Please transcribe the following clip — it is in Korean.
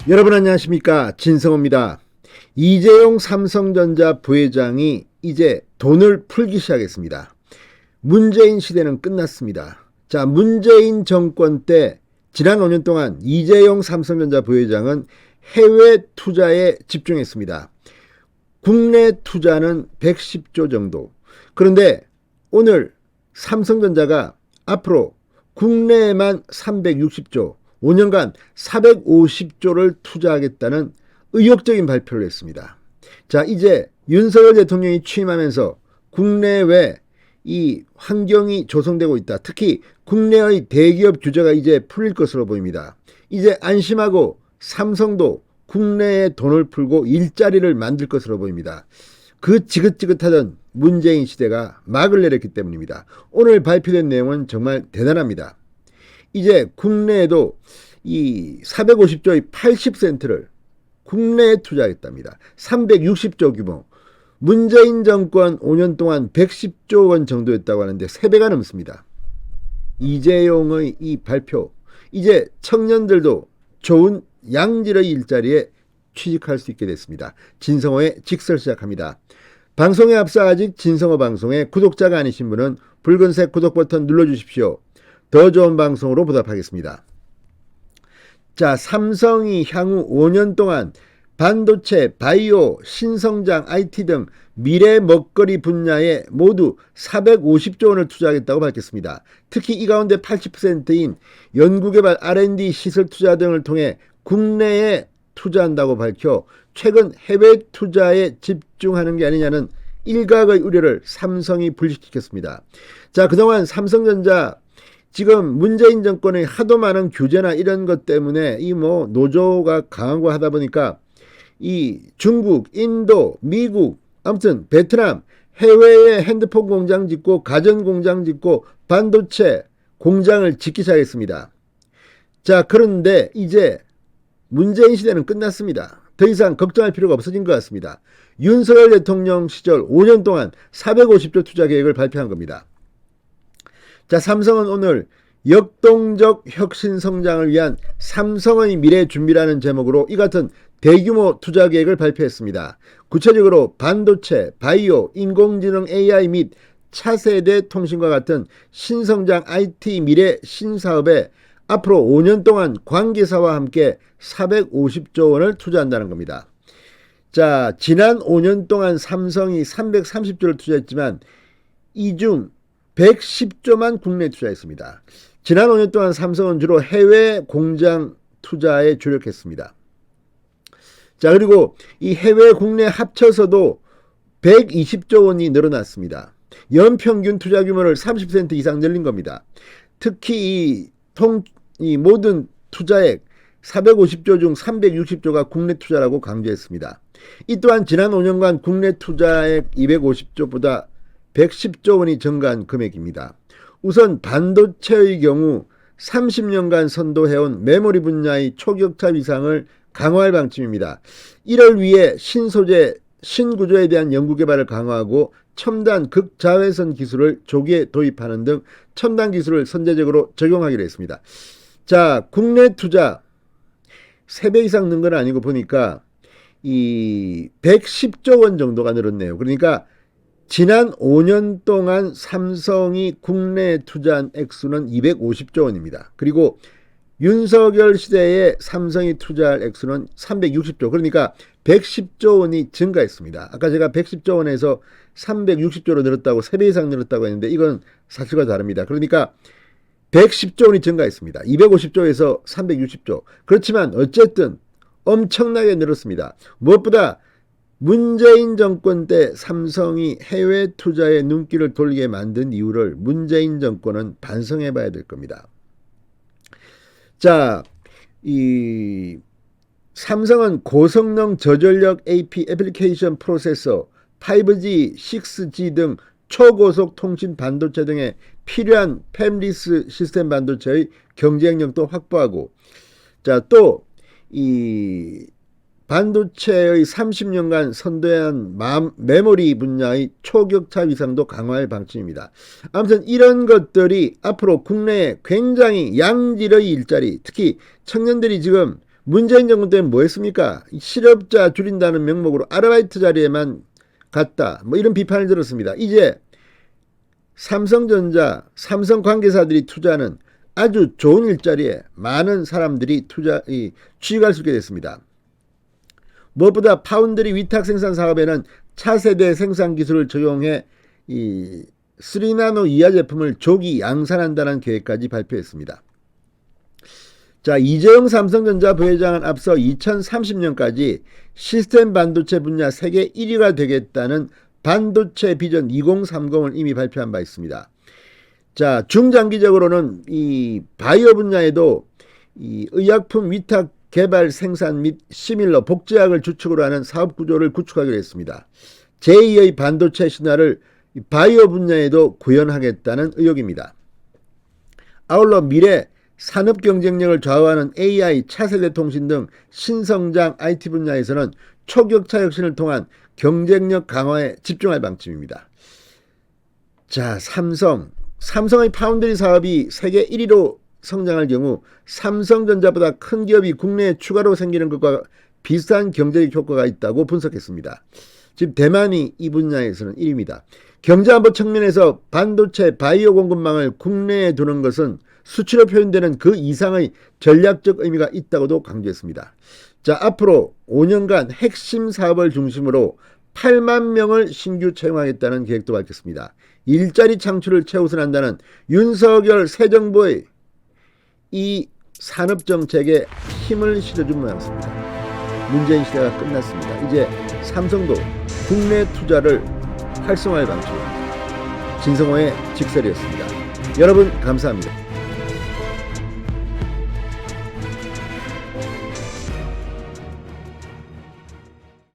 여러분 안녕하십니까, 진성호입니다. 이재용 삼성전자 부회장이 이제 돈을 풀기 시작했습니다. 문재인 시대는 끝났습니다. 자, 문재인 정권 때 지난 5년 동안 이재용 삼성전자 부회장은 해외 투자에 집중했습니다. 국내 투자는 110조 정도. 그런데 오늘 삼성전자가 앞으로 국내에만 360조, 5년간 450조를 투자하겠다는 의욕적인 발표를 했습니다. 자, 이제 윤석열 대통령이 취임하면서 국내외 이 환경이 조성되고 있다. 특히 국내의 대기업 규제가 이제 풀릴 것으로 보입니다. 이제 안심하고 삼성도 국내에 돈을 풀고 일자리를 만들 것으로 보입니다. 그 지긋지긋하던 문재인 시대가 막을 내렸기 때문입니다. 오늘 발표된 내용은 정말 대단합니다. 이제 국내에도 이 450조의 80센트를 국내에 투자하겠답니다. 360조 규모. 문재인 정권 5년 동안 110조 원 정도였다고 하는데 3배가 넘습니다. 이재용의 이 발표, 이제 청년들도 좋은 양질의 일자리에 취직할 수 있게 됐습니다. 진성호의 직설 시작합니다. 방송에 앞서 아직 진성호 방송에 구독자가 아니신 분은 붉은색 구독 버튼 눌러주십시오. 더 좋은 방송으로 보답하겠습니다. 자, 삼성이 향후 5년 동안 반도체, 바이오, 신성장, IT 등 미래 먹거리 분야에 모두 450조 원을 투자하겠다고 밝혔습니다. 특히 이 가운데 80%인 연구개발, R&D, 시설 투자 등을 통해 국내에 투자한다고 밝혀 최근 해외 투자에 집중하는 게 아니냐는 일각의 우려를 삼성이 불식시켰습니다. 자, 그동안 삼성전자 지금 문재인 정권의 하도 많은 규제나 이런 것 때문에 이 노조가 강하고 하다 보니까 이 중국, 인도, 미국, 아무튼 베트남 해외에 핸드폰 공장 짓고 가전 공장 짓고 반도체 공장을 짓기 시작했습니다. 자, 그런데 이제 문재인 시대는 끝났습니다. 더 이상 걱정할 필요가 없어진 것 같습니다. 윤석열 대통령 시절 5년 동안 450조 투자 계획을 발표한 겁니다. 자, 삼성은 오늘 역동적 혁신 성장을 위한 삼성의 미래 준비라는 제목으로 이 같은 대규모 투자 계획을 발표했습니다. 구체적으로 반도체, 바이오, 인공지능 AI 및 차세대 통신과 같은 신성장 IT 미래 신사업에 앞으로 5년 동안 관계사와 함께 450조 원을 투자한다는 겁니다. 자, 지난 5년 동안 삼성이 330조를 투자했지만 이 중 110조만 국내에 투자했습니다. 지난 5년 동안 삼성은 주로 해외 공장 투자에 주력했습니다. 자, 그리고 이 해외 국내 합쳐서도 120조 원이 늘어났습니다. 연평균 투자 규모를 30% 이상 늘린 겁니다. 특히 이 모든 투자액 450조 중 360조가 국내 투자라고 강조했습니다. 이 또한 지난 5년간 국내 투자액 250조보다 110조 원이 증가한 금액입니다. 우선 반도체의 경우 30년간 선도해온 메모리 분야의 초격차 위상을 강화할 방침입니다. 이를 위해 신소재, 신구조에 대한 연구개발을 강화하고 첨단 극자외선 기술을 조기에 도입하는 등 첨단 기술을 선제적으로 적용하기로 했습니다. 자, 국내 투자 3배 이상 는 건 아니고 보니까 이 110조 원 정도가 늘었네요. 그러니까 지난 5년 동안 삼성이 국내에 투자한 액수는 250조 원입니다. 그리고 윤석열 시대에 삼성이 투자할 액수는 360조, 그러니까 110조 원이 증가했습니다. 아까 제가 110조 원에서 360조로 늘었다고 3배 이상 늘었다고 했는데 이건 사실과 다릅니다. 그러니까 110조 원이 증가했습니다. 250조에서 360조. 그렇지만 어쨌든 엄청나게 늘었습니다. 무엇보다 문재인 정권 때 삼성이 해외 투자에 눈길을 돌리게 만든 이유를 문재인 정권은 반성해 봐야 될 겁니다. 자, 이 삼성은 고성능 저전력 AP 애플리케이션 프로세서, 5G, 6G 등 초고속 통신 반도체 등에 필요한 팹리스 시스템 반도체의 경쟁력도 확보하고, 자, 또 이 반도체의 30년간 선도한 메모리 분야의 초격차 위상도 강화할 방침입니다. 아무튼 이런 것들이 앞으로 국내에 굉장히 양질의 일자리, 특히 청년들이 지금 문재인 정부 때는 뭐 했습니까? 실업자 줄인다는 명목으로 아르바이트 자리에만 갔다. 뭐 이런 비판을 들었습니다. 이제 삼성전자, 삼성 관계사들이 투자하는 아주 좋은 일자리에 많은 사람들이 취직할 수 있게 됐습니다. 무엇보다 파운드리 위탁 생산 사업에는 차세대 생산 기술을 적용해 이 3나노 이하 제품을 조기 양산한다는 계획까지 발표했습니다. 자, 이재용 삼성전자 부회장은 앞서 2030년까지 시스템 반도체 분야 세계 1위가 되겠다는 반도체 비전 2030을 이미 발표한 바 있습니다. 자, 중장기적으로는 이 바이오 분야에도 이 의약품 위탁 개발 생산 및 시밀러 복제약을 주축으로 하는 사업 구조를 구축하기로 했습니다. 제2의 반도체 신화를 바이오 분야에도 구현하겠다는 의혹입니다. 아울러 미래 산업 경쟁력을 좌우하는 AI, 차세대 통신 등 신성장 IT 분야에서는 초격차 혁신을 통한 경쟁력 강화에 집중할 방침입니다. 자, 삼성의 파운드리 사업이 세계 1위로 성장할 경우 삼성전자보다 큰 기업이 국내에 추가로 생기는 것과 비슷한 경제적 효과가 있다고 분석했습니다. 지금 대만이 이 분야에서는 1위입니다. 경제안보 측면에서 반도체 바이오 공급망을 국내에 두는 것은 수치로 표현되는 그 이상의 전략적 의미가 있다고도 강조했습니다. 자, 앞으로 5년간 핵심 사업을 중심으로 8만 명을 신규 채용하겠다는 계획도 밝혔습니다. 일자리 창출을 최우선한다는 윤석열 새 정부의 이 산업정책에 힘을 실어준 모양새입니다. 문재인 시대가 끝났습니다. 이제 삼성도 국내 투자를 활성화할 방침입니다. 진성호의 직설이었습니다. 여러분 감사합니다.